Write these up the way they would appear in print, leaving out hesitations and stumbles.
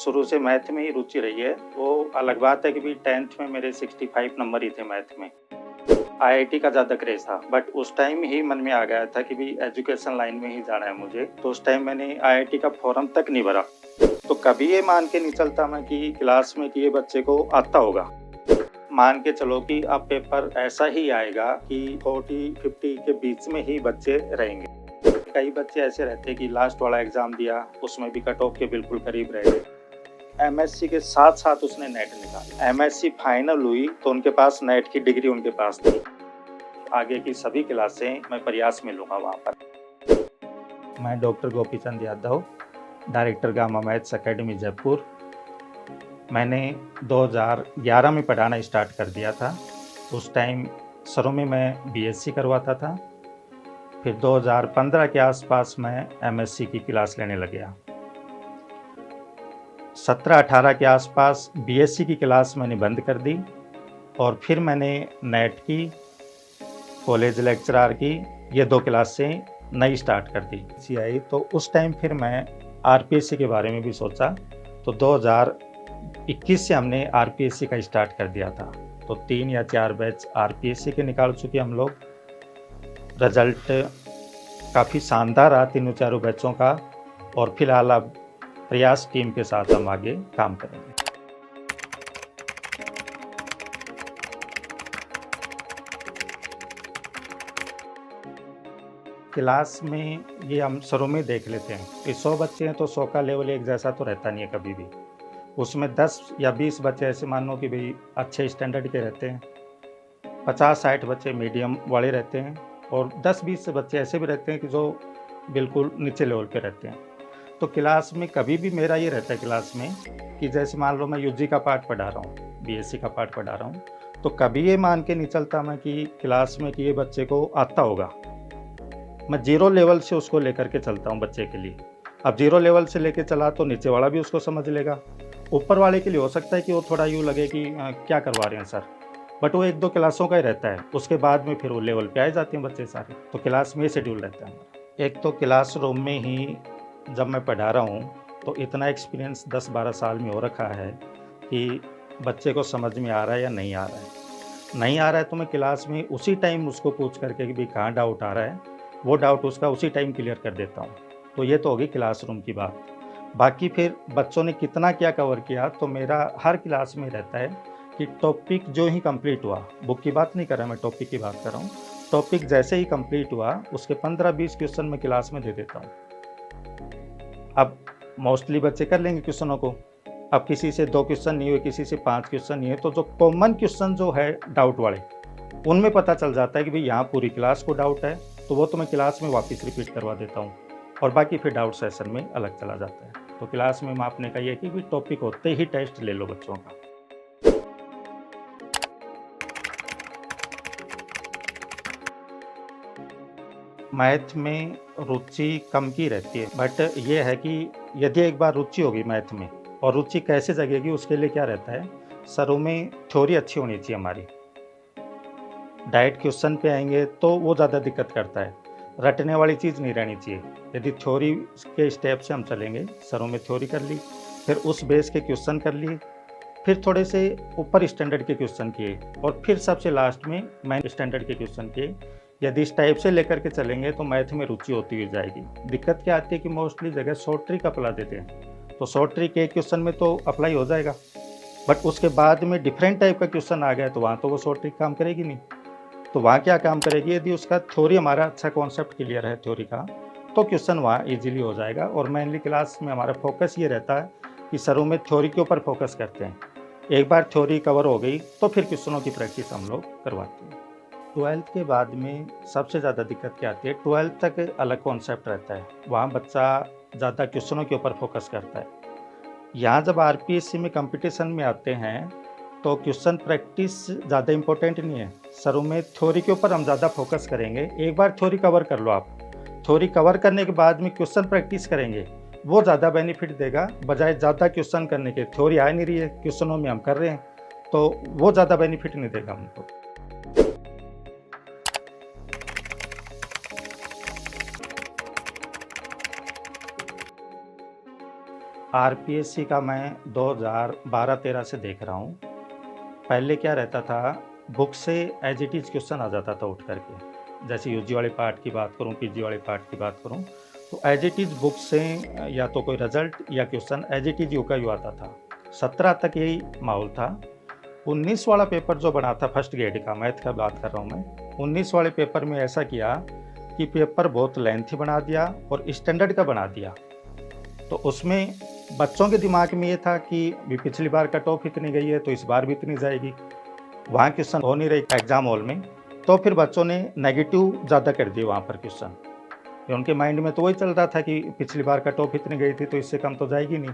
शुरू से मैथ में ही रुचि रही है। वो अलग बात है कि भी 10th में मेरे 65 नंबर ही थे मैथ में। आईआईटी का ज़्यादा क्रेज़ था, बट उस टाइम ही मन में आ गया था कि भी एजुकेशन लाइन में ही जाना है मुझे। तो उस टाइम मैंने आईआईटी का फॉर्म तक नहीं भरा। तो कभी ये मान के नहीं चलता मैं कि क्लास में कि ये बच्चे को आता होगा। मान के चलो कि अब पेपर ऐसा ही आएगा कि 40-50 के बीच में ही बच्चे रहेंगे। कई बच्चे ऐसे रहते हैं कि लास्ट वाला एग्ज़ाम दिया, उसमें भी कट ऑफ के बिल्कुल करीब रह गए। एमएससी के साथ-साथ उसने नेट निकाला। एमएससी फाइनल हुई तो उनके पास नेट की डिग्री उनके पास थी। आगे की सभी क्लासें मैं प्रयास में लूँगा वहाँ पर। मैं doctor Gopichand Yadav, director gamma maths academy Jaipur. मैंने 2011 में पढ़ाना स्टार्ट कर दिया था। उस टाइम शुरू में मैं बीएससी करवाता था। फिर 2015 के आसपास मैं एमएससी की क्लास लेने लग गया। 17-18 के आसपास बीएससी की क्लास मैंने बंद कर दी और फिर मैंने नेट की, कॉलेज लेक्चरर की, ये 2 क्लासें नई स्टार्ट कर दी। आई तो उस टाइम फिर मैं आरपीएससी के बारे में भी सोचा। तो 2021 से हमने आरपीएससी का स्टार्ट कर दिया था। तो 3 या 4 बैच आरपीएससी के निकाल चुके हम लोग। रिजल्ट काफ़ी शानदार रहा तीनों चारों बैचों का। और फिलहाल अब प्रयास टीम के साथ हम आगे काम करेंगे। क्लास में ये हम शुरू में देख लेते हैं कि 100 बच्चे हैं तो 100 का लेवल एक जैसा तो रहता नहीं है कभी भी। उसमें 10 या 20 बच्चे ऐसे मान लो कि भाई अच्छे स्टैंडर्ड के रहते हैं, 50-60 बच्चे मीडियम वाले रहते हैं और 10-20 बच्चे ऐसे भी रहते हैं कि जो बिल्कुल नीचे लेवल पे रहते हैं। तो क्लास में कभी भी मेरा ये रहता है क्लास में कि जैसे मान लो मैं यूजी का पार्ट पढ़ा रहा हूँ, बीएससी का पार्ट पढ़ा रहा हूँ, तो कभी ये मान के नहीं चलता मैं कि क्लास में कि ये बच्चे को आता होगा। मैं 0 लेवल से उसको लेकर के चलता हूँ बच्चे के लिए। अब 0 लेवल से लेके चला तो नीचे वाला भी उसको समझ लेगा। ऊपर वाले के लिए हो सकता है कि वो थोड़ा यूँ लगे कि क्या करवा रहे हैं सर, बट वो 1-2 क्लासों का ही रहता है। उसके बाद में फिर वो लेवल पे आ जाते हैं बच्चे सारे। तो क्लास में ये शेड्यूल रहता है हमारा। एक तो क्लासरूम में ही जब मैं पढ़ा रहा हूँ तो इतना एक्सपीरियंस 10-12 साल में हो रखा है कि बच्चे को समझ में आ रहा है या नहीं आ रहा है। नहीं आ रहा है तो मैं क्लास में उसी टाइम उसको पूछ करके कि भाई कहाँ डाउट आ रहा है, वो डाउट उसका उसी टाइम क्लियर कर देता हूँ। तो ये तो होगी क्लासरूम की बात। बाकी फिर बच्चों ने कितना क्या कवर किया, तो मेरा हर क्लास में रहता है कि टॉपिक जो ही कंप्लीट हुआ, बुक की बात नहीं कर रहा मैं, टॉपिक की बात कर रहा हूँ। टॉपिक जैसे ही कंप्लीट हुआ उसके 15-20 क्वेश्चन मैं क्लास में दे देता हूँ। अब मोस्टली बच्चे कर लेंगे क्वेश्चनों को। अब किसी से 2 क्वेश्चन नहीं हुए, किसी से 5 क्वेश्चन नहीं है, तो जो कॉमन क्वेश्चन जो है डाउट वाले, उनमें पता चल जाता है कि भाई यहाँ पूरी क्लास को डाउट है, तो वो तो मैं क्लास में वापस रिपीट करवा देता हूँ और बाकी फिर डाउट सेशन में अलग चला जाता है। तो क्लास में मापने का ये है कि टॉपिक होते ही टेस्ट ले लो बच्चों का। मैथ में रुचि कम की रहती है, बट ये है कि यदि एक बार रुचि होगी मैथ में, और रुचि कैसे जगेगी उसके लिए क्या रहता है, शुरू में थ्योरी अच्छी होनी चाहिए हमारी। डायरेक्ट क्वेश्चन पे आएंगे तो वो ज़्यादा दिक्कत करता है। रटने वाली चीज़ नहीं रहनी चाहिए। यदि थ्योरी के स्टेप से हम चलेंगे, शुरू में थ्योरी कर ली, फिर उस बेस के क्वेश्चन कर लिए, फिर थोड़े से ऊपर स्टैंडर्ड के क्वेश्चन किए और फिर सबसे लास्ट में मेन स्टैंडर्ड के क्वेश्चन किए। यदि इस टाइप से लेकर के चलेंगे तो मैथ में रुचि होती हुई जाएगी। दिक्कत क्या आती है कि मोस्टली जगह शॉर्ट ट्रिक अप्लाई देते हैं, तो शॉर्ट ट्रिक एक क्वेश्चन में तो अप्लाई हो जाएगा, बट उसके बाद में डिफरेंट टाइप का क्वेश्चन आ गया तो वहाँ तो वो शॉर्ट ट्रिक काम करेगी नहीं। तो वहाँ क्या काम करेगी, यदि उसका थ्योरी हमारा अच्छा कॉन्सेप्ट क्लियर है थ्योरी का, तो क्वेश्चन वहाँ इजीली हो जाएगा। और मेनली क्लास में हमारा फोकस ये रहता है कि शुरू में थ्योरी के ऊपर फोकस करते हैं। एक बार थ्योरी कवर हो गई तो फिर क्वेश्चनों की प्रैक्टिस हम लोग करवाते हैं। 12th के बाद में सबसे ज़्यादा दिक्कत क्या आती है, 12th तक अलग कॉन्सेप्ट रहता है, वहाँ बच्चा ज़्यादा क्वेश्चनों के ऊपर फोकस करता है। यहाँ जब आरपीएससी में कंपटीशन में आते हैं तो क्वेश्चन प्रैक्टिस ज़्यादा इम्पोर्टेंट नहीं है। शुरू में थ्योरी के ऊपर हम ज़्यादा फोकस करेंगे। एक बार थ्योरी कवर कर लो आप, थ्योरी कवर करने के बाद में क्वेश्चन प्रैक्टिस करेंगे, वो ज़्यादा बेनिफिट देगा बजाय ज़्यादा क्वेश्चन करने के। थ्योरी आ नहीं रही है, क्वेश्चनों में हम कर रहे हैं, तो वो ज़्यादा बेनिफिट नहीं देगा हमको। आरपीएससी का मैं 2012-13 से देख रहा हूँ। पहले क्या रहता था, बुक से एज़ इट इज़ क्वेश्चन आ जाता था उठ कर के। जैसे यूजी वाले पार्ट की बात करूँ, पीजी वाले पार्ट की बात करूँ, तो एज़ इट इज़ बुक से या तो कोई रिज़ल्ट या क्वेश्चन एज़ इट इज़ यूँ का यूँ आता था। 17 तक यही माहौल था। 19 वाला पेपर जो बना था फर्स्ट ग्रेड का, मैथ का बात कर रहा हूँ मैं। 19 वाले पेपर में ऐसा किया कि पेपर बहुत लेंथी बना दिया और स्टैंडर्ड का बना दिया। तो उसमें बच्चों के दिमाग में ये था कि भी पिछली बार कट ऑफ इतनी गई है तो इस बार भी इतनी जाएगी। वहाँ क्वेश्चन हो नहीं रही एग्ज़ाम हॉल में, तो फिर बच्चों ने नेगेटिव ज़्यादा कर दिए वहाँ पर क्वेश्चन। ये उनके माइंड में तो वही चल रहा था कि पिछली बार कट ऑफ इतनी गई थी तो इससे कम तो जाएगी नहीं।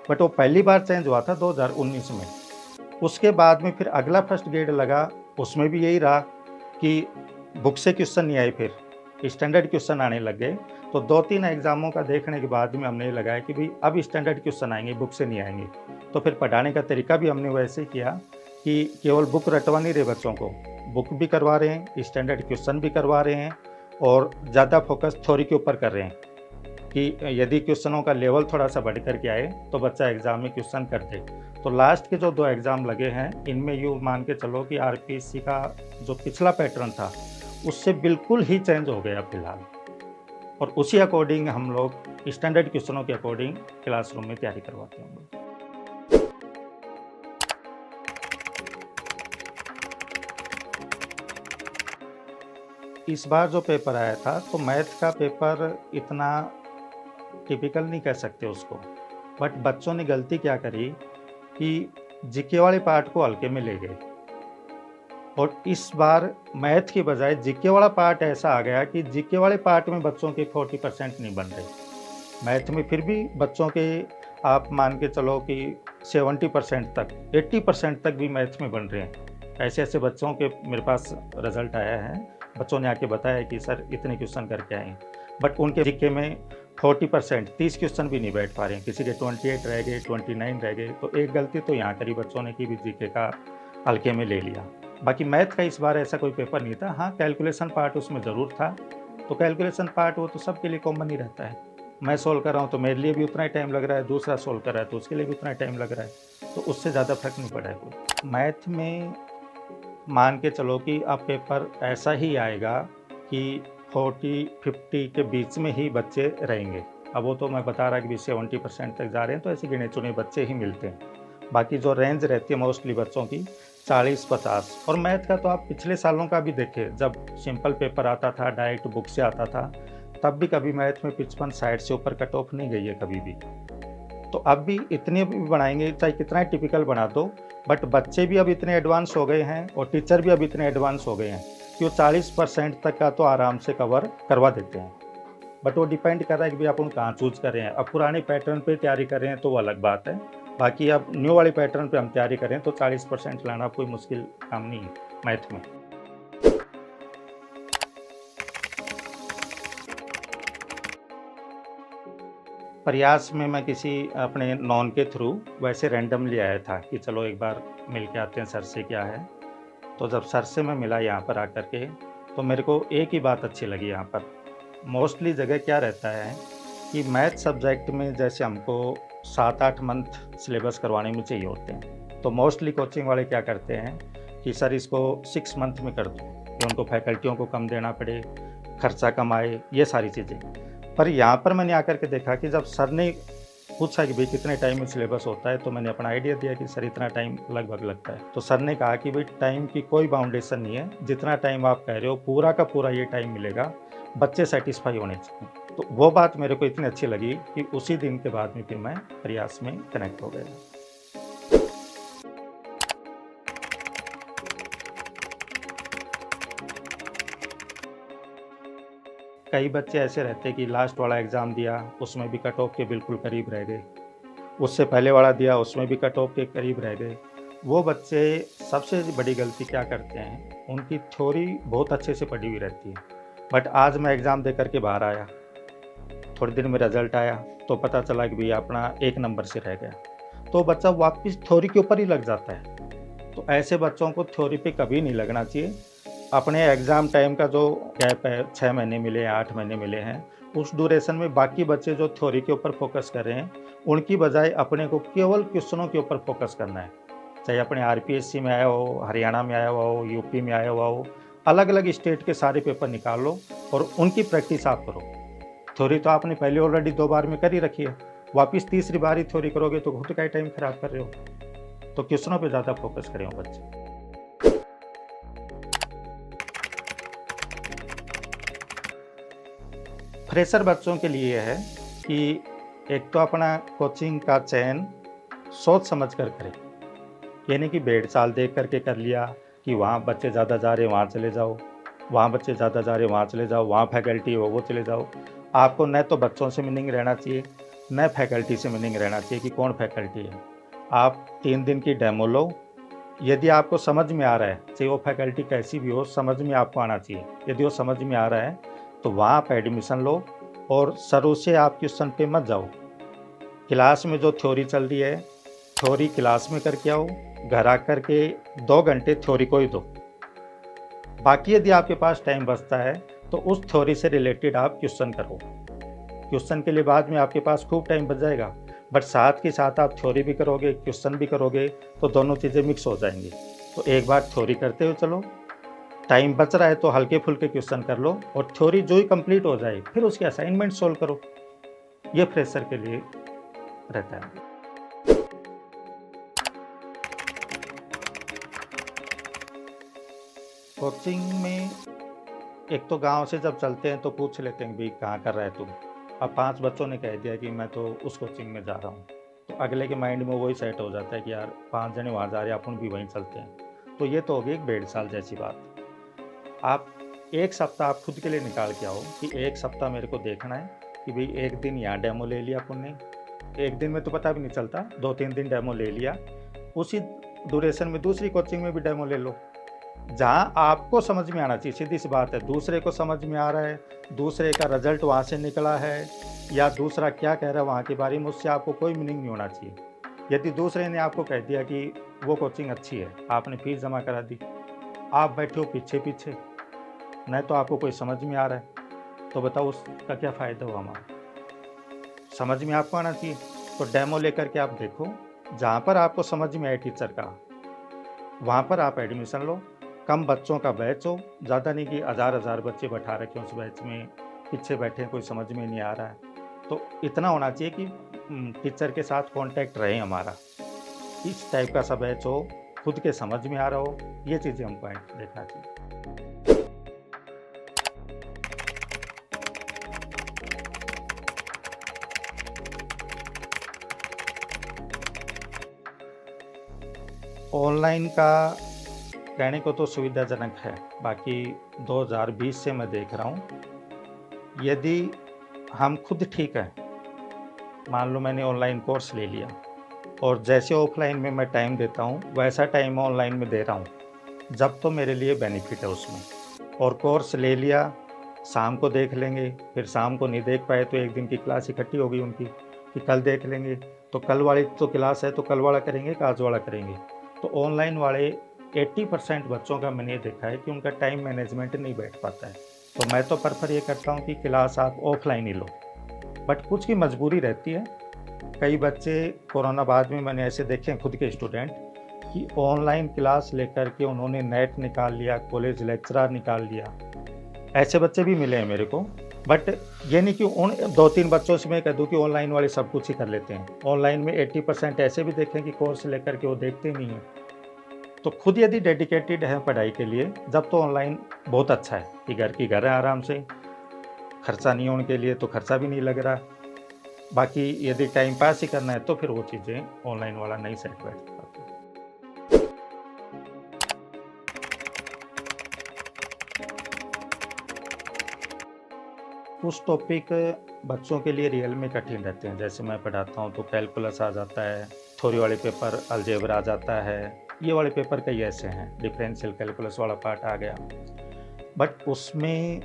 बट वो पहली बार चेंज हुआ था 2019 में। उसके बाद में फिर अगला फर्स्ट ग्रेड लगा, उसमें भी यही रहा कि बुक से क्वेश्चन नहीं आए, फिर स्टैंडर्ड क्वेश्चन आने लग गए। तो 2-3 एग्ज़ामों का देखने के बाद में हमने ये लगाया कि भई अब स्टैंडर्ड क्वेश्चन आएँगे, बुक से नहीं आएँगे। तो फिर पढ़ाने का तरीका भी हमने वैसे ही किया कि केवल बुक रटवा नहीं रहे बच्चों को, बुक भी करवा रहे हैं, स्टैंडर्ड क्वेश्चन भी करवा रहे हैं और ज़्यादा फोकस थ्योरी के ऊपर कर रहे हैं कि यदि क्वेश्चनों का लेवल थोड़ा-सा बढ़ कर के आए, तो बच्चा एग्ज़ाम में क्वेश्चन कर दे। तो लास्ट के जो 2 एग्ज़ाम लगे हैं, इनमें यूँ मान के चलो कि आरपीएससी का जो पिछला पैटर्न था, उससे बिल्कुल ही चेंज हो गया फिलहाल। और उसी अकॉर्डिंग हम लोग स्टैंडर्ड क्वेश्चनों के अकॉर्डिंग क्लासरूम में तैयारी करवाते हैं हम लोग। इस बार जो पेपर आया था, तो मैथ का पेपर इतना टिपिकल नहीं कह सकते उसको। बट बच्चों ने गलती क्या करी कि जीके वाले पार्ट को हल्के में ले गए और इस बार मैथ की बजाय जीके वाला पार्ट ऐसा आ गया कि जीके वाले पार्ट में बच्चों के 40% नहीं बन रहे। मैथ में फिर भी बच्चों के आप मान के चलो कि 70% तक, 80% तक भी मैथ में बन रहे हैं। ऐसे-ऐसे बच्चों के मेरे पास रिज़ल्ट आया है। बच्चों ने आके बताया कि सर इतने क्वेश्चन करके आए हैं। बट उनके जीके में 40% 30 क्वेश्चन भी नहीं बैठ पा रहे हैं। किसी के 28 रह गए, 29 रह गए। तो एक गलती तो यहाँ करी बच्चों ने कि भी जीके का हल्के में ले लिया। बाकी मैथ का इस बार ऐसा कोई पेपर नहीं था। हाँ, कैलकुलेशन पार्ट उसमें ज़रूर था। तो कैलकुलेशन पार्ट वो तो सबके लिए कॉमन ही रहता है। मैं सोल्व कर रहा हूँ तो मेरे लिए भी उतना ही टाइम लग रहा है, दूसरा सोल्व कर रहा है तो उसके लिए भी उतना ही टाइम लग रहा है। तो उससे ज़्यादा फ़र्क नहीं पड़ा है कोई। मैथ में मान के चलो कि अब पेपर ऐसा ही आएगा कि 40-50 के बीच में ही बच्चे रहेंगे। अब वो तो मैं बता रहा कि भी 70% तक जा रहे हैं, तो ऐसे गिने-चुने बच्चे ही मिलते हैं। बाकी जो रेंज रहती है मोस्टली बच्चों की 40-50। और मैथ का तो आप पिछले सालों का भी देखें, जब सिंपल पेपर आता था, डायरेक्ट बुक से आता था, तब भी कभी मैथ में 55-60 से ऊपर कट ऑफ नहीं गई है कभी भी। तो अब भी इतने भी बनाएँगे, चाहे कितना ही टिपिकल बना दो, बट बच्चे भी अब इतने एडवांस हो गए हैं और टीचर भी अब इतने एडवांस हो गए हैं कि वो 40% तक का तो आराम से कवर करवा देते हैं। बट वो डिपेंड कर रहा है कि भई आप कहाँ चूज़ कर रहे हैं। अब पुराने पैटर्न पे तैयारी कर रहे हैं तो वो अलग बात है। बाकी अब न्यू वाले पैटर्न पे हम तैयारी कर रहे हैं तो 40% लाना कोई मुश्किल काम नहीं है मैथ में। प्रयास में मैं किसी अपने नॉन के थ्रू वैसे रैंडमली आया था कि चलो एक बार मिल के आते हैं सर से क्या है। तो जब सर से मैं मिला यहाँ पर आकर के, तो मेरे को एक ही बात अच्छी लगी यहाँ पर। मोस्टली जगह क्या रहता है कि मैथ सब्जेक्ट में जैसे हमको 7-8 मंथ सिलेबस करवाने में चाहिए होते हैं। तो मोस्टली कोचिंग वाले क्या करते हैं कि सर इसको 6 मंथ में कर दो, कि उनको फैकल्टियों को कम देना पड़े, खर्चा कम आए, ये सारी चीज़ें। पर यहाँ पर मैंने आकर के देखा कि जब सर ने पूछा कि भई कितने टाइम में सिलेबस होता है, तो मैंने अपना आइडिया दिया कि सर इतना टाइम लगभग लगता है। तो सर ने कहा कि भई टाइम की कोई बाउंडेशन नहीं है, जितना टाइम आप कह रहे हो पूरा का पूरा ये टाइम मिलेगा, बच्चे सैटिस्फाई होने चाहिए। तो वो बात मेरे को इतनी अच्छी लगी कि उसी दिन के बाद में फिर मैं प्रयास में कनेक्ट हो गया। कई बच्चे ऐसे रहते हैं कि लास्ट वाला एग्ज़ाम दिया, उसमें भी कट ऑफ के बिल्कुल करीब रह गए। उससे पहले वाला दिया, उसमें भी कट ऑफ के करीब रह गए। वो बच्चे सबसे बड़ी गलती क्या करते हैं, उनकी थ्योरी बहुत अच्छे से पढ़ी हुई रहती है, बट आज मैं एग्ज़ाम दे कर के बाहर आया, थोड़े दिन में रिज़ल्ट आया, तो पता चला कि भैया अपना 1 नंबर से रह गया। तो बच्चा वापस थ्योरी के ऊपर ही लग जाता है। तो ऐसे बच्चों को थ्योरी पे कभी नहीं लगना चाहिए। अपने एग्ज़ाम टाइम का जो गैप है, 6 महीने मिले हैं, 8 महीने मिले हैं, उस ड्यूरेशन में बाकी बच्चे जो थ्योरी के ऊपर फ़ोकस कर रहे हैं, उनकी बजाय अपने को केवल क्वेश्चनों के ऊपर फ़ोकस करना है। चाहे अपने आरपीएससी में आया हो, हरियाणा में आया हुआ हो, यूपी में आया हुआ हो, अलग-अलग स्टेट के सारे पेपर निकाल लो और उनकी प्रैक्टिस आप करो। थ्योरी तो आपने पहले ऑलरेडी 2 बार में कर ही रखी है, वापिस तीसरी बार ही थ्योरी करोगे तो खुद का ही टाइम खराब कर रहे हो। तो क्वेश्चनों पे ज़्यादा फ़ोकस करें वो बच्चे। फ्रेशर बच्चों के लिए है कि एक तो अपना कोचिंग का चयन सोच समझ कर करें। ये नहीं कि भेड़-चाल देख कर के कर लिया कि वहाँ बच्चे ज़्यादा जा रहे हैं वहाँ चले जाओ, वहाँ बच्चे ज़्यादा जा रहे हैं वहाँ चले जाओ, वहाँ फैकल्टी हो वो चले जाओ। आपको न तो बच्चों से मीनिंग रहना चाहिए, न फैकल्टी से मीनिंग रहना चाहिए कि कौन फैकल्टी है। आप 3 दिन की डेमो लो, यदि आपको समझ में आ रहा है, चाहे वो फैकल्टी कैसी भी हो, समझ में आपको आना चाहिए। यदि वो समझ में आ रहा है, तो वहाँ आप एडमिशन लो और शुरू से आप क्वेश्चन पे मत जाओ। क्लास में जो थ्योरी चल रही है, थ्योरी क्लास में करके आओ, घर आकर के 2 घंटे थ्योरी को ही दो। बाकी यदि आपके पास टाइम बचता है, तो उस थ्योरी से रिलेटेड आप क्वेश्चन करो। क्वेश्चन के लिए बाद में आपके पास खूब टाइम बच जाएगा, बट साथ के साथ आप थ्योरी भी करोगे, क्वेश्चन भी करोगे, तो दोनों चीज़ें मिक्स हो जाएँगी। तो एक बार थ्योरी करते हुए चलो, टाइम बच रहा है तो हल्के-फुल्के क्वेश्चन कर लो और थ्योरी जो ही कंप्लीट हो जाए, फिर उसके असाइनमेंट सोल्व करो। ये फ्रेशर के लिए रहता है। कोचिंग में एक तो गाँव से जब चलते हैं तो पूछ लेते हैं, भई कहाँ कर रहा है तू? अब 5 बच्चों ने कह दिया कि मैं तो उस कोचिंग में जा रहा हूँ, तो अगले के माइंड में वही सेट हो जाता है कि यार 5 जने वहाँ जा रहे हैं, अपन भी वहीं चलते हैं। तो ये तो हो गई एक भेड़ चाल जैसी बात। आप 1 सप्ताह आप खुद के लिए निकाल के आओ कि 1 सप्ताह मेरे को देखना है कि भई 1 दिन यहाँ डेमो ले लिया अपन ने, 1 दिन में तो पता भी नहीं चलता, 2-3 दिन डेमो ले लिया, उसी ड्यूरेशन में दूसरी कोचिंग में भी डेमो ले लो। जहाँ आपको समझ में आना चाहिए, सीधी-सी बात है, दूसरे को समझ में आ रहा है, दूसरे का रिज़ल्ट वहाँ से निकला है या दूसरा क्या कह रहा है वहाँ के बारे में, उससे आपको कोई मीनिंग नहीं होना चाहिए। यदि दूसरे ने आपको कह दिया कि वो कोचिंग अच्छी है, आपने फ़ीस जमा करा दी, आप बैठे हो पीछे-पीछे, नहीं तो आपको कोई समझ में आ रहा है, तो बताओ उसका क्या फ़ायदा हुआ हमारा? समझ में आपको आना चाहिए, तो डेमो लेकर के आप देखो, जहाँ पर आपको समझ में आए टीचर का, वहाँ पर आप एडमिशन लो। कम बच्चों का बैच हो, ज़्यादा नहीं कि हज़ार-हज़ार बच्चे बैठा रखे हों उस बैच में, पीछे बैठे हैं, कोई समझ में नहीं आ रहा है। तो इतना होना चाहिए कि टीचर के साथ कॉन्टैक्ट रहे हमारा, इस टाइप का सा बैच हो, खुद के समझ में आ रहा हो, ये चीज़ें हमको देखना चाहिए। ऑनलाइन का कहने को तो सुविधाजनक है, बाकी 2020 से मैं देख रहा हूँ, यदि हम खुद ठीक हैं, मान लो मैंने ऑनलाइन कोर्स ले लिया और जैसे ऑफ़लाइन में मैं टाइम देता हूँ, वैसा टाइम ऑनलाइन में दे रहा हूँ, जब तो मेरे लिए बेनिफिट है उसमें। और कोर्स ले लिया, शाम को देख लेंगे, फिर शाम को नहीं देख पाए तो एक दिन की क्लास इकट्ठी हो गई उनकी, कि कल देख लेंगे, तो कल वाली तो क्लास है तो कल वाला करेंगे कि आज वाला करेंगे। तो ऑनलाइन वाले 80% बच्चों का मैंने ये देखा है कि उनका टाइम मैनेजमेंट नहीं बैठ पाता है। तो मैं तो प्रेफ़र ये करता हूँ कि क्लास आप ऑफ़लाइन ही लो, बट कुछ की मजबूरी रहती है। कई बच्चे कोरोना बाद में मैंने ऐसे देखे हैं खुद के स्टूडेंट कि ऑनलाइन क्लास लेकर के उन्होंने नेट निकाल लिया, कॉलेज लेक्चरर निकाल लिया। ऐसे बच्चे भी मिले हैं मेरे को, बट ये नहीं कि उन 2-3 बच्चों से मैं कह दूँ कि ऑनलाइन वाले सब कुछ ही कर लेते हैं। ऑनलाइन में 80% ऐसे भी देखे हैं कि कोर्स लेकर के वो देखते ही नहीं हैं। तो खुद यदि डेडिकेटेड है पढ़ाई के लिए, जब तो ऑनलाइन बहुत अच्छा है कि घर की घर है आराम से, खर्चा नहीं है उनके लिए तो खर्चा भी नहीं लग रहा। बाकी यदि टाइम पास ही करना है तो फिर वो चीज़ें ऑनलाइन वाला नहीं सेट बैठ पाती। कुछ टॉपिक बच्चों के लिए रियल में कठिन रहते हैं, जैसे मैं पढ़ाता हूँ तो कैलकुलस आ जाता है, थ्योरी वाले पेपर अलजेब्रा आ जाता है, ये वाले पेपर कई ऐसे हैं, डिफरेंशियल कैलकुलस वाला पार्ट आ गया। बट उसमें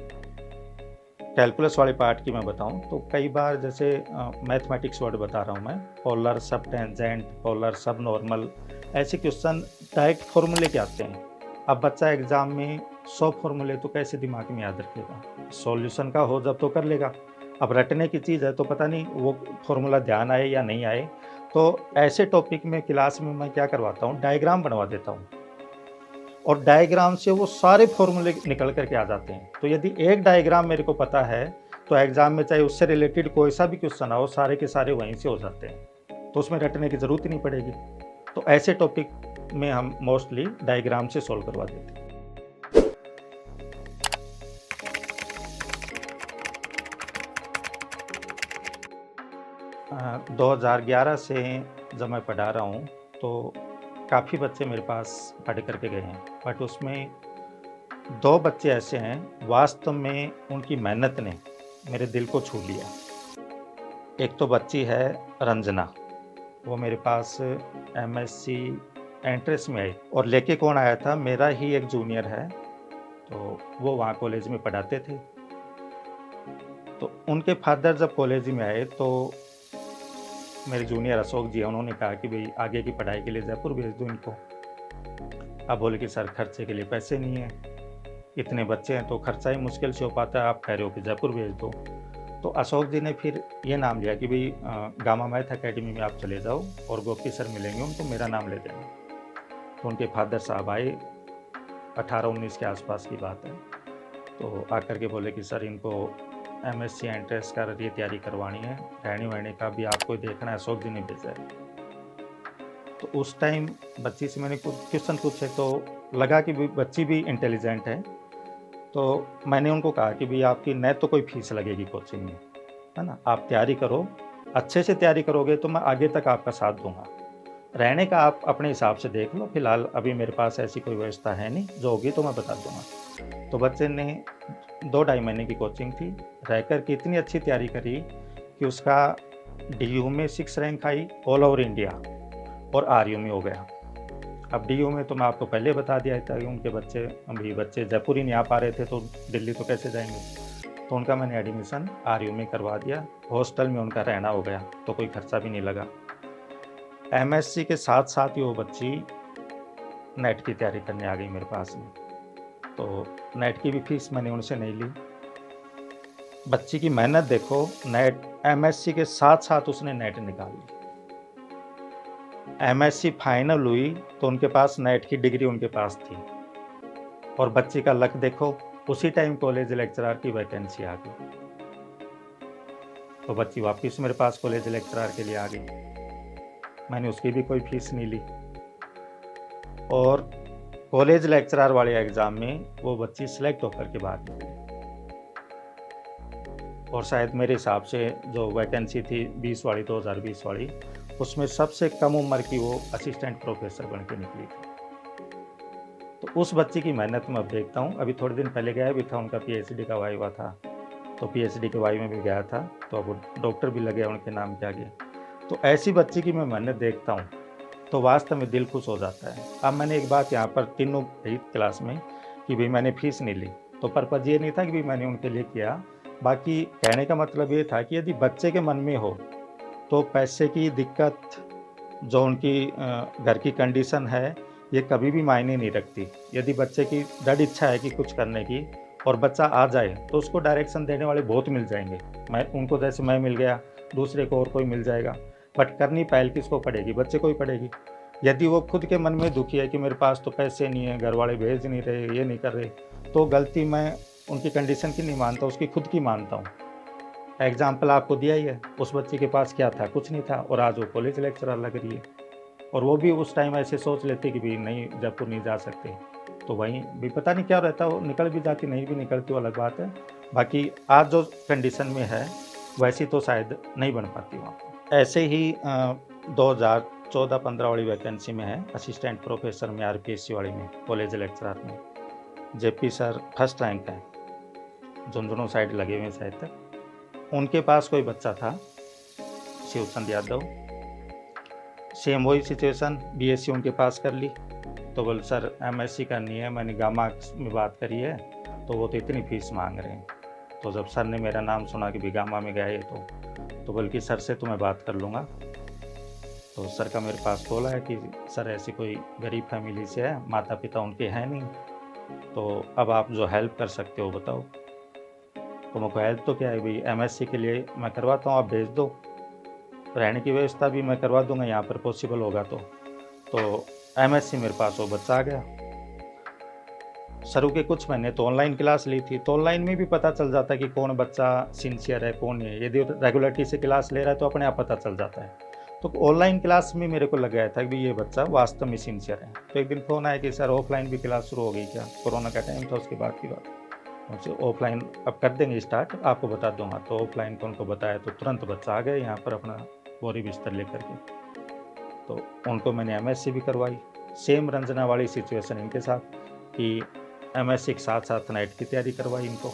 कैलकुलस वाले पार्ट की मैं बताऊँ तो कई बार जैसे मैथमेटिक्स वर्ड बता रहा हूँ मैं, पोलर, सब टेंजेंट, पोलर, सब नॉर्मल, ऐसे क्वेश्चन डायरेक्ट फॉर्मूले के आते हैं। अब बच्चा एग्ज़ाम में 100 फॉर्मूले तो कैसे दिमाग में याद रखेगा? सॉल्यूशन का हो जब तो कर लेगा, अब रटने की चीज़ है तो पता नहीं वो फ़ॉर्मूला ध्यान आए या नहीं आए। तो ऐसे टॉपिक में क्लास में मैं क्या करवाता हूँ, डायग्राम बनवा देता हूँ और डायग्राम से वो सारे फ़ॉर्मूले निकल कर के आ जाते हैं। तो यदि एक डायग्राम मेरे को पता है, तो एग्ज़ाम में चाहे उससे रिलेटेड कोई सा भी क्वेश्चन आओ, सारे के सारे वहीं से हो जाते हैं। तो उसमें रटने की ज़रूरत ही नहीं पड़ेगी। तो ऐसे टॉपिक में हम मोस्टली डायग्राम से सॉल्व करवा देते हैं। 2011 से जब मैं पढ़ा रहा हूँ, तो काफ़ी बच्चे मेरे पास पढ़ कर के गए हैं। बट उसमें 2 बच्चे ऐसे हैं, वास्तव में उनकी मेहनत ने मेरे दिल को छू लिया। एक तो बच्ची है रंजना, वो मेरे पास एमएससी एंट्रेंस में आई और लेके कौन आया था, मेरा ही एक जूनियर है, तो वो वहाँ कॉलेज में पढ़ाते थे। तो उनके फादर जब कॉलेज में आए तो मेरे जूनियर अशोक जी हैं, उन्होंने कहा कि भई आगे की पढ़ाई के लिए जयपुर भेज दो इनको। अब बोले कि सर खर्चे के लिए पैसे नहीं हैं, इतने बच्चे हैं तो खर्चा ही मुश्किल से हो पाता है, आप कह रहे हो कि जयपुर भेज दो। तो अशोक जी ने फिर ये नाम लिया कि भई गामा मैथ अकेडमी में आप चले जाओ और गोपी सर मिलेंगे, उनको मेरा नाम ले देना। तो उनके फादर साहब आए, 18-19 के आसपास की बात है। तो आकर के बोले कि सर इनको एमएससी एंट्रेंस का ये तैयारी करवानी है, रहने-वहने का भी आपको ही देखना है, अशोक जी ने भेजा है। तो उस टाइम बच्ची से मैंने कुछ क्वेश्चन पूछे तो लगा कि बच्ची भी इंटेलिजेंट है। तो मैंने उनको कहा कि भई आपकी न तो कोई फ़ीस लगेगी कोचिंग में, है ना? आप तैयारी करो, अच्छे से तैयारी करोगे तो मैं आगे तक आपका साथ दूँगा। रहने का आप अपने हिसाब से देख लो, फिलहाल अभी मेरे पास ऐसी कोई व्यवस्था है नहीं, जो होगी तो मैं बता दूँगा। तो बच्चे ने 2 ढाई महीने की कोचिंग थी, रह कर के इतनी अच्छी तैयारी करी कि उसका डीयू में 6 रैंक आई ऑल ओवर इंडिया और आरयू में हो गया। अब डीयू में तो मैं आपको पहले बता दिया था कि उनके बच्चे अभी बच्चे जयपुर ही नहीं आ पा रहे थे, तो दिल्ली तो कैसे जाएँगे? तो उनका मैंने एडमिशन आरयू में करवा दिया, हॉस्टल में उनका रहना हो गया, तो कोई खर्चा भी नहीं लगा। एमएससी के साथ-साथ ही वो बच्ची नेट की तैयारी करने आ गई मेरे पास में। तो नेट की भी फ़ीस मैंने उनसे नहीं ली। बच्ची की मेहनत देखो, नेट एमएससी के साथ-साथ उसने नेट निकाल ली। एमएससी फाइनल हुई तो उनके पास नेट की डिग्री उनके पास थी और बच्ची का लक देखो, उसी टाइम कॉलेज लेक्चरर की वैकेंसी आ गई। तो बच्ची वापस मेरे पास कॉलेज लेक्चरर के लिए आ गई। मैंने उसकी भी कोई फ़ीस नहीं ली और कॉलेज लेक्चरर वाले एग्ज़ाम में वो बच्ची सेलेक्ट होकर के बाहर निकली और शायद मेरे हिसाब से जो वैकेंसी थी 20 वाली 2020 वाली, उसमें सबसे कम उम्र की वो असिस्टेंट प्रोफ़ेसर बन के निकली थी। तो उस बच्ची की मेहनत मैं अब देखता हूँ, अभी थोड़े दिन पहले गया भी था, उनका पीएचडी का वाइवा था, तो पीएचडी के वाइवा में भी गया था, तो अब वो डॉक्टर भी लगे उनके नाम के आगे। तो ऐसी बच्ची की मैं मेहनत देखता हूँ, तो वास्तव में दिल खुश हो जाता है। अब मैंने एक बात यहाँ पर तीनों कही क्लास में कि भई मैंने फ़ीस नहीं ली, तो पर्पज़ ये नहीं था कि भई मैंने उनके लिए किया, बाकी कहने का मतलब ये था कि यदि बच्चे के मन में हो, तो पैसे की दिक्कत जो उनकी घर की कंडीशन है, ये कभी भी मायने नहीं रखती। यदि बच्चे की दृढ़ इच्छा है कि कुछ करने की और बच्चा आ जाए, तो उसको डायरेक्शन देने वाले बहुत मिल जाएँगे। मैं उनको जैसे मैं मिल गया, दूसरे को और कोई मिल जाएगा। बट करनी पहल किसको पड़ेगी? बच्चे को ही पड़ेगी। यदि वो खुद के मन में दुखी है कि मेरे पास तो पैसे नहीं है, घरवाले भेज नहीं रहे, ये नहीं कर रहे, तो गलती मैं उनकी कंडीशन की नहीं मानता, उसकी खुद की मानता हूँ। एग्ज़ाम्पल आपको दिया ही है, उस बच्चे के पास क्या था? कुछ नहीं था और आज वो कॉलेज लेक्चरर लग रही है। और वो भी उस टाइम ऐसे सोच लेते कि भई नहीं, जयपुर नहीं जा सकते। तो वहीं भी पता नहीं क्या रहता, वो निकल भी जाती, नहीं भी निकलती वो अलग बात है। बाकी आज जो कंडीशन में है, वैसी तो शायद नहीं बन पाती वहाँ पे। ऐसे ही 2014-15 वाली वैकेंसी में है, असिस्टेंट प्रोफ़ेसर में आरपीएससी वाली में, कॉलेज लेक्चरर में। जेपी सर फर्स्ट रैंक हैं, झुंझुनू साइड लगे हुए हैं शायद तक। उनके पास कोई बच्चा था, शिवचंद यादव, सेम वही सिचुएशन, बीएससी उनके पास कर ली। तो बोले सर एमएससी करनी है, मैंने गामा में बात करी है, तो वो तो इतनी फ़ीस माँग रहे हैं। तो जब सर ने मेरा नाम सुना कि भी गामा में गए तो बोले कि सर से तो मैं बात कर लूँगा। तो सर का मेरे पास कॉल आया कि सर ऐसी कोई गरीब फैमिली से है, माता-पिता उनके हैं नहीं, तो अब आप जो हेल्प कर सकते हो बताओ। तो मेरे को हेल्प तो क्या है भाई, एमएससी के लिए मैं करवाता हूँ, आप भेज दो, रहने की व्यवस्था भी मैं करवा दूंगा यहाँ पर पॉसिबल होगा तो एमएससी मेरे पास वो बच्चा आ गया। शुरू के कुछ महीने तो ऑनलाइन क्लास ली थी, तो ऑनलाइन में भी पता चल जाता है कि कौन बच्चा सिंसियर है कौन नहीं है। यदि रेगुलरिटी से क्लास ले रहा है तो अपने आप पता चल जाता है। तो ऑनलाइन क्लास में मेरे को लग गया था कि ये बच्चा वास्तव में सिंसियर है। तो एक दिन फ़ोन आया कि सर ऑफलाइन भी क्लास शुरू हो गई क्या, कोरोना का टाइम था उसके बाद की बात। मुझसे ऑफलाइन अब कर देंगे स्टार्ट, आपको बता दूंगा। तो ऑफलाइन को उनको बताया तो तुरंत बच्चा आ गया यहाँ पर अपना बोरी बिस्तर लेकर के। तो उनको मैंने एमएससी भी करवाई। सेम रंजना वाली सिचुएशन इनके साथ कि एमएससी के साथ साथ नेट की तैयारी करवाई इनको।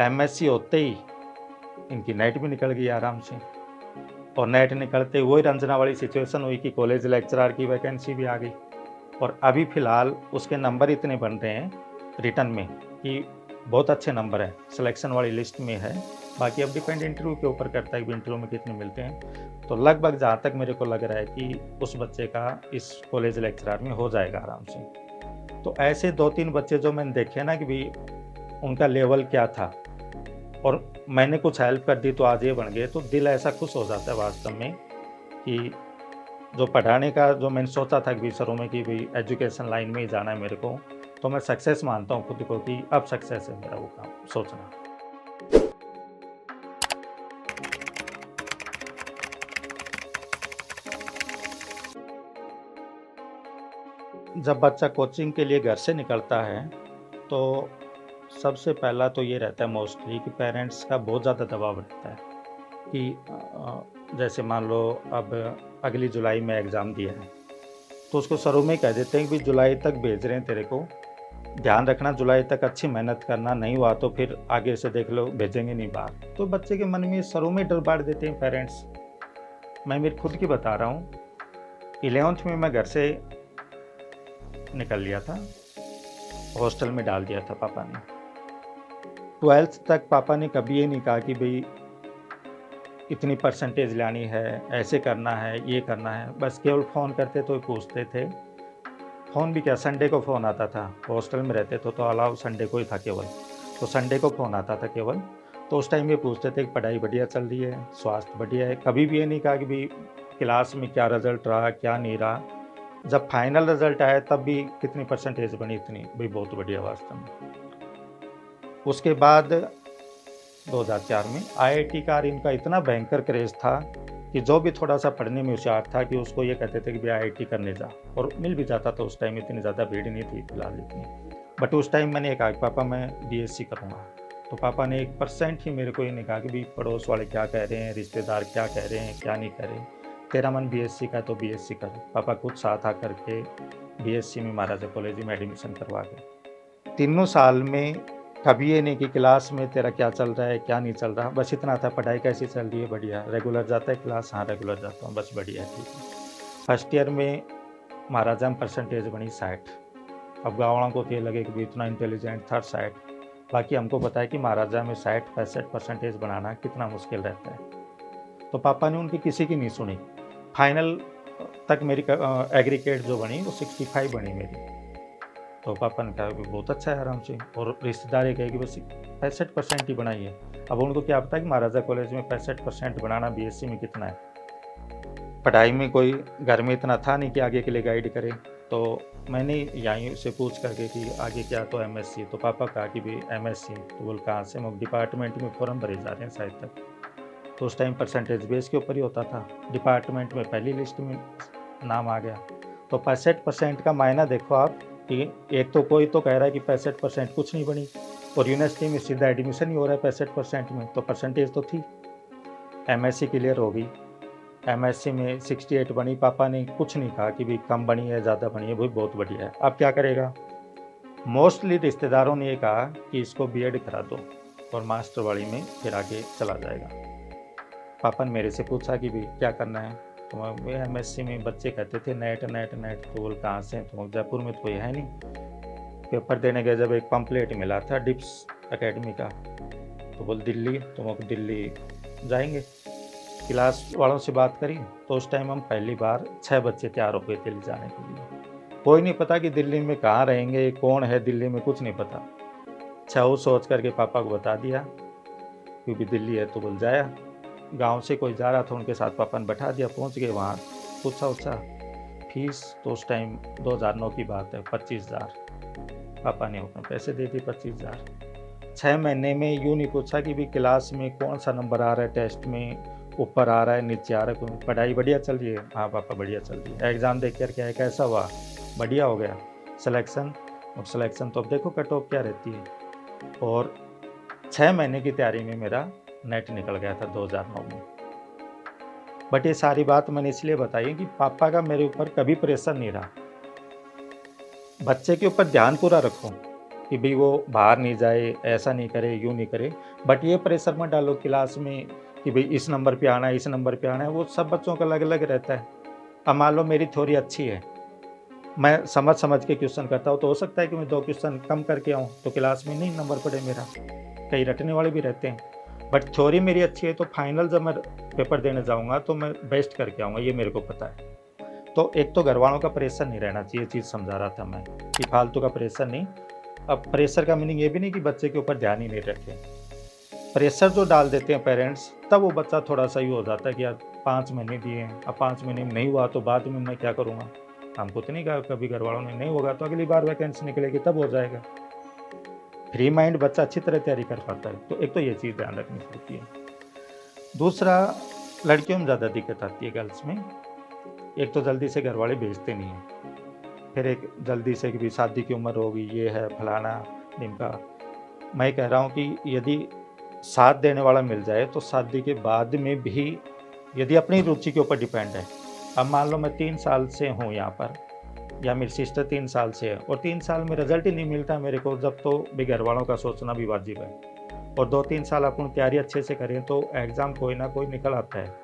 एमएससी होते ही इनकी नेट भी निकल गई आराम से, और नेट निकलते वही रंजना वाली सिचुएशन हुई कि कॉलेज लेक्चरर की वैकेंसी भी आ गई। और अभी फ़िलहाल उसके नंबर इतने बन रहे हैं रिटर्न में कि बहुत अच्छे नंबर हैं, सिलेक्शन वाली लिस्ट में है। बाकी अब डिपेंड इंटरव्यू के ऊपर करता है कि इंटरव्यू में कितने मिलते हैं। तो लगभग जहाँ तक मेरे को लग रहा है कि उस बच्चे का इस कॉलेज लेक्चरर में हो जाएगा आराम से। तो ऐसे 2-3 बच्चे जो मैंने देखे ना कि भाई उनका लेवल क्या था और मैंने कुछ हेल्प कर दी तो आज ये बन गए, तो दिल ऐसा खुश हो जाता है वास्तव में कि जो पढ़ाने का जो मैंने सोचा था कि शुरू में कि भाई एजुकेशन लाइन में ही जाना है मेरे को, तो मैं सक्सेस मानता हूँ खुद को कि अब सक्सेस है मेरा वो काम सोचना। जब बच्चा कोचिंग के लिए घर से निकलता है तो सबसे पहला तो ये रहता है मोस्टली कि पेरेंट्स का बहुत ज़्यादा दबाव रहता है कि जैसे मान लो अब अगली जुलाई में एग्ज़ाम दिया है, तो उसको शुरू में ही कह देते हैं कि जुलाई तक भेज रहे हैं तेरे को, ध्यान रखना जुलाई तक अच्छी मेहनत करना, नहीं हुआ तो फिर आगे से देख लो, भेजेंगे नहीं बाहर। तो बच्चे के मन में शुरू में डर बांट देते हैं पेरेंट्स। मैं मेरी खुद की बता रहा हूँ, 11th में मैं घर से निकल लिया था, हॉस्टल में डाल दिया था पापा ने। 12th तक पापा ने कभी ये नहीं कहा कि भाई इतनी परसेंटेज लानी है, ऐसे करना है, ये करना है। बस केवल फ़ोन करते तो पूछते थे। फ़ोन भी क्या, संडे को फ़ोन आता था, हॉस्टल में रहते तो अलाउ संडे को ही था केवल, तो संडे को फ़ोन आता था केवल। तो उस टाइम ये पूछते थे कि पढ़ाई बढ़िया चल रही है, स्वास्थ्य बढ़िया है। कभी भी ये नहीं कहा कि भाई क्लास में क्या रिज़ल्ट रहा, क्या नहीं रहा। जब फाइनल रिज़ल्ट आया तब भी कितनी परसेंटेज बनी, इतनी, भाई बहुत बढ़िया वास्तव में। उसके बाद 2004 में आईआईटी का इनका इतना भयंकर क्रेज़ था कि जो भी थोड़ा-सा पढ़ने में होशियार था कि उसको ये कहते थे कि भाई आईआईटी करने जा, और मिल भी जाता था उस टाइम, इतनी ज़्यादा भीड़ नहीं थी फिलहाल इतनी। बट उस टाइम मैंने कहा कि पापा मैं बीएससी करूँगा, तो पापा ने 1% ही मेरे को ये नहीं कहा कि भाई पड़ोस वाले क्या कह रहे हैं, रिश्तेदार क्या कह रहे हैं, क्या नहीं कह रहे, तेरा मन बीएससी का तो बीएससी कर। पापा खुद साथ आकर के बीएससी में महाराजा कॉलेज में एडमिशन करवा गए। तीनों साल में कभी ये नहीं कि क्लास में तेरा क्या चल रहा है, क्या नहीं चल रहा, बस इतना था, पढ़ाई कैसी चल रही है, बढ़िया, रेगुलर जाता है क्लास, हाँ रेगुलर जाता हूँ, बस बढ़िया ठीक है। फर्स्ट ईयर में महाराजा में परसेंटेज बनी 60। अब गाँव वालों को तो ये लगे कि भाई इतना इंटेलिजेंट था 60, बाकी हमको पता है कि महाराजा में 60-65 परसेंटेज बनाना कितना मुश्किल रहता है। तो पापा ने उनकी किसी की नहीं सुनी। फाइनल तक मेरी एग्रीगेट जो बनी वो 65 बनी मेरी। तो पापा ने कहा कि बहुत अच्छा है आराम से, और रिश्तेदार ये कहे कि बस 65% ही बनाई है। अब उनको क्या पता कि महाराजा कॉलेज में 65% बनाना बीएससी में कितना है। पढ़ाई में कोई घर में इतना था नहीं कि आगे के लिए गाइड करे, तो मैंने यहीं से पूछ करके कि आगे क्या, तो एमएससी। तो पापा कहा कि भाई एमएससी, तो बोल कहाँ से, मैं डिपार्टमेंट में फॉर्म भरे जा रहे हैं शायद तक। तो उस टाइम परसेंटेज बेस के ऊपर ही होता था, डिपार्टमेंट में पहली लिस्ट में नाम आ गया। तो 65% का मायना देखो आप कि एक तो कोई तो कह रहा है कि 65% कुछ नहीं बनी, और यूनिवर्सिटी में सीधा एडमिशन ही हो रहा है 65% में, तो परसेंटेज तो थी। एमएससी क्लियर हो गई, एमएससी में 68 बनी। पापा ने कुछ नहीं कहा कि भाई कम बनी है, ज़्यादा बनी है, भाई बहुत बढ़िया है। अब क्या करेगा? मोस्टली रिश्तेदारों ने ये कहा कि इसको बीएड करा दो और मास्टरवाड़ी में फिर आगे चला जाएगा। पापा ने मेरे से पूछा कि भाई क्या करना है, तो मैं एमएससी में बच्चे कहते थे नेट नेट नेट, तो बोल कहाँ से, तो जयपुर में तो कोई है नहीं। पेपर देने गए जब एक पम्पलेट मिला था डिप्स एकेडमी का, तो बोल दिल्ली, तो मैं दिल्ली जाएंगे। क्लास वालों से बात करी तो उस टाइम हम पहली बार 6 बच्चे तैयार हो गए दिल्ली जाने के लिए। कोई नहीं पता कि दिल्ली में कहाँ रहेंगे, कौन है दिल्ली में, कुछ नहीं पता। 6 सोच करके पापा को बता दिया क्योंकि दिल्ली है तो बोल जाया। गाँव से कोई जा रहा था, उनके साथ पापा ने बैठा दिया, पहुँच गए वहाँ, पूछा फीस तो उस टाइम 2009 की बात है 25,000। पापा ने अपने पैसे दे दिए 25,000। 6 महीने में यूँ नहीं पूछा कि भाई क्लास में कौन-सा नंबर आ रहा है, टेस्ट में ऊपर आ रहा है, नीचे आ रहा है, कोई पढ़ाई बढ़िया चल रही है? हाँ पापा बढ़िया चल रही है। एग्ज़ाम देख कर क्या है, कैसा हुआ? बढ़िया हो गया। सिलेक्शन? अब सिलेक्शन तो अब देखो कट ऑफ क्या रहती है। और 6 महीने की तैयारी में मेरा नेट निकल गया था 2009 में। बट ये सारी बात मैंने इसलिए बताई कि पापा का मेरे ऊपर कभी प्रेशर नहीं रहा। बच्चे के ऊपर ध्यान पूरा रखो कि भई वो बाहर नहीं जाए, ऐसा नहीं करे, यूँ नहीं करे। बट ये प्रेशर मत डालो क्लास में कि भई इस नंबर पे आना है, इस नंबर पे आना है, वो सब बच्चों का अलग-अलग रहता है। अब मान लो मेरी थ्योरी अच्छी है, मैं समझ-समझ के क्वेश्चन करता हूँ, तो हो सकता है कि मैं 2 क्वेश्चन कम करके आऊँ, तो क्लास में नहीं नंबर पड़े मेरा। कई रटने वाले भी रहते हैं। बट थ्योरी मेरी अच्छी है, तो फाइनल जब मैं पेपर देने जाऊँगा, तो मैं बेस्ट करके आऊँगा, ये मेरे को पता है। तो एक तो घरवालों का प्रेशर नहीं रहना चाहिए, ये चीज़ समझा रहा था मैं, कि फालतू का प्रेशर नहीं। अब प्रेशर का मीनिंग ये भी नहीं कि बच्चे के ऊपर ध्यान ही नहीं रखें। प्रेशर जो डाल देते हैं पेरेंट्स, तब वो बच्चा थोड़ा-सा ये हो जाता है कि यार 5 महीने दिए हैं, अब 5 महीने में नहीं हुआ तो बाद में मैं क्या करूँगा? हमको तो नहीं कहा कभी घरवालों ने, नहीं होगा तो अगली बार वैकेंसी निकलेगी तब हो जाएगा। फ्री माइंड बच्चा अच्छी तरह तैयारी कर पाता है, तो एक तो ये चीज़ ध्यान रखनी पड़ती है। दूसरा, लड़कियों में ज़्यादा दिक्कत आती है गर्ल्स में। एक तो जल्दी से घरवाले भेजते नहीं हैं। फिर एक जल्दी से कि भी शादी की उम्र होगी, ये है, फलाना, ढिमका। मैं कह रहा हूँ कि यदि साथ देने वाला मिल जाए तो शादी के बाद में भी यदि अपनी रुचि के ऊपर डिपेंड है। अब मान लो मैं 3 साल से हूँ यहाँ पर, या मेरी सिस्टर 3 साल से है और 3 साल में रिज़ल्ट ही नहीं मिलता मेरे को, जब तो भी घरवालों का सोचना भी वाजिब है। और 2-3 साल अपन तैयारी अच्छे से करें तो एग्ज़ाम कोई ना कोई निकल आता है।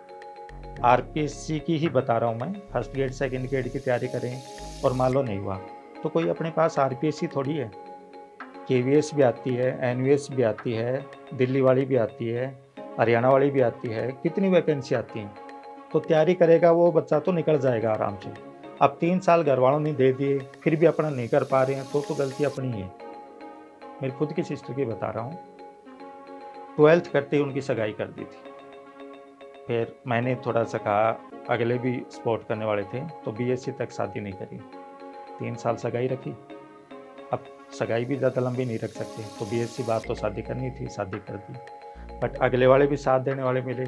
आरपीएससी की ही बता रहा हूँ मैं, फर्स्ट ग्रेड, सेकंड ग्रेड की तैयारी करें और मान लो नहीं हुआ, तो कोई अपने पास आरपीएससी थोड़ी है। केवीएस भी आती है, एनवीएस भी आती है, दिल्ली वाली भी आती है, हरियाणा वाली भी आती है, कितनी वैकेंसी आती हैं। तो तैयारी करेगा वो बच्चा तो निकल जाएगा आराम से। अब 3 साल घरवालों ने दे दिए, फिर भी अपना नहीं कर पा रहे हैं, तो गलती अपनी ही है। मेरी खुद की सिस्टर की बता रहा हूँ, 12th करते ही उनकी सगाई कर दी थी। फिर मैंने थोड़ा-सा कहा, अगले भी सपोर्ट करने वाले थे, तो बीएससी तक शादी नहीं करी। 3 साल सगाई रखी। अब सगाई भी ज़्यादा लंबी नहीं रख सकते, तो बीएससी बाद तो शादी करनी थी, शादी कर दी। बट अगले वाले भी साथ देने वाले मिले।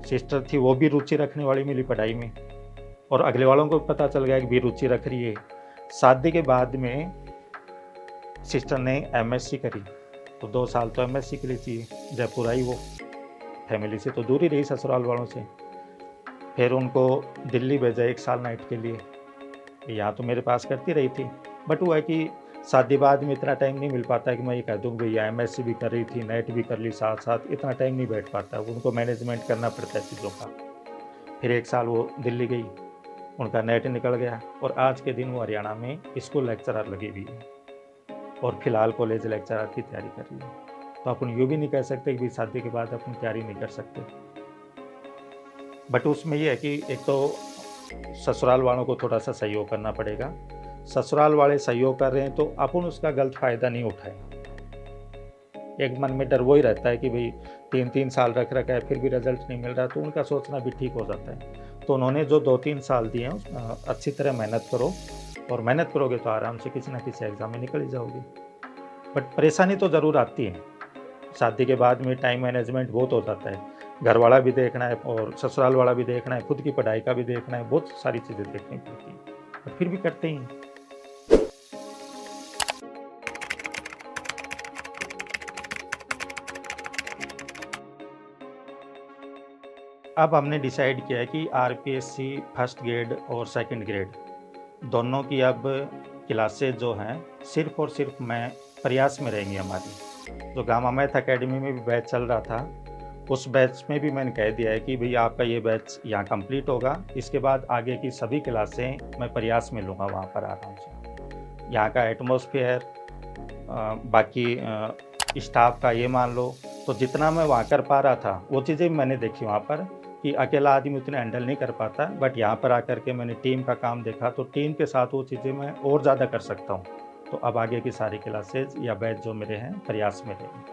सिस्टर थी, वो भी रुचि रखने वाली मिली पढ़ाई में, और अगले वालों को पता चल गया कि भी रुचि रख रही है। शादी के बाद में सिस्टर ने एमएससी करी, तो 2 साल तो एमएससी के लिए चाहिए, जयपुर आई वो। फैमिली से तो दूर ही रही, ससुराल वालों से। फिर उनको दिल्ली भेजा 1 साल नाइट के लिए। यहाँ तो मेरे पास करती रही थी, बट वो है कि शादी बाद में इतना टाइम नहीं मिल पाता है कि मैं ये कह दूँ भैया एमएससी भी कर रही थी, नेट भी कर ली साथ-साथ, इतना टाइम नहीं बैठ पाता, उनको मैनेजमेंट करना पड़ता है चीज़ों का। फिर 1 साल वो दिल्ली गई, उनका नेट निकल गया और आज के दिन वो हरियाणा में स्कूल लेक्चरर लगी हुई है और फिलहाल कॉलेज लेक्चरर की तैयारी कर रही है। तो अपन यूँ भी नहीं कह सकते कि शादी के बाद अपन तैयारी नहीं कर सकते। बट उसमें ये है कि एक तो ससुराल वालों को थोड़ा-सा सहयोग करना पड़ेगा। ससुराल वाले सहयोग कर रहे हैं तो अपन उसका गलत फ़ायदा नहीं उठाएँ। एक मन में डर वो ही रहता है कि भई 3-3 साल रख रखा है, फिर भी रिज़ल्ट नहीं मिल रहा, तो उनका सोचना भी ठीक हो जाता है। तो उन्होंने जो 2-3 साल दिए हैं उसमें अच्छी तरह मेहनत करो, और मेहनत करोगे तो आराम से किसी न किसी एग्ज़ाम में निकल ही जाओगे। बट परेशानी तो ज़रूर आती है। शादी के बाद में टाइम मैनेजमेंट बहुत हो जाता है। घरवाला भी देखना है और ससुराल वाला भी देखना है, खुद की पढ़ाई का भी देखना है, बहुत सारी चीज़ें देखनी पड़ती हैं। पर फिर भी करते ही हैं। अब हमने डिसाइड किया है कि आरपीएससी फर्स्ट ग्रेड और सेकंड ग्रेड दोनों की अब क्लासेस जो हैं सिर्फ़ और सिर्फ़ मैं प्रयास में रहेंगी हमारी। जो गामा मैथ अकेडमी में भी बैच चल रहा था, उस बैच में भी मैंने कह दिया है कि भई आपका ये बैच यहाँ कंप्लीट होगा, इसके बाद आगे की सभी क्लासें मैं प्रयास में लूँगा वहाँ पर आराम से। यहाँ का एटमॉस्फेयर, बाकी स्टाफ का ये मान लो, तो जितना मैं वहाँ कर पा रहा था, वो चीज़ें भी मैंने देखी वहाँ पर कि अकेला आदमी उतना हैंडल नहीं कर पाता। बट यहाँ पर आकर के मैंने टीम का काम देखा, तो टीम के साथ वो चीज़ें मैं और ज़्यादा कर सकता हूँ। तो अब आगे की सारी क्लासेज़ या बैच जो मेरे हैं प्रयास में रहेंगे।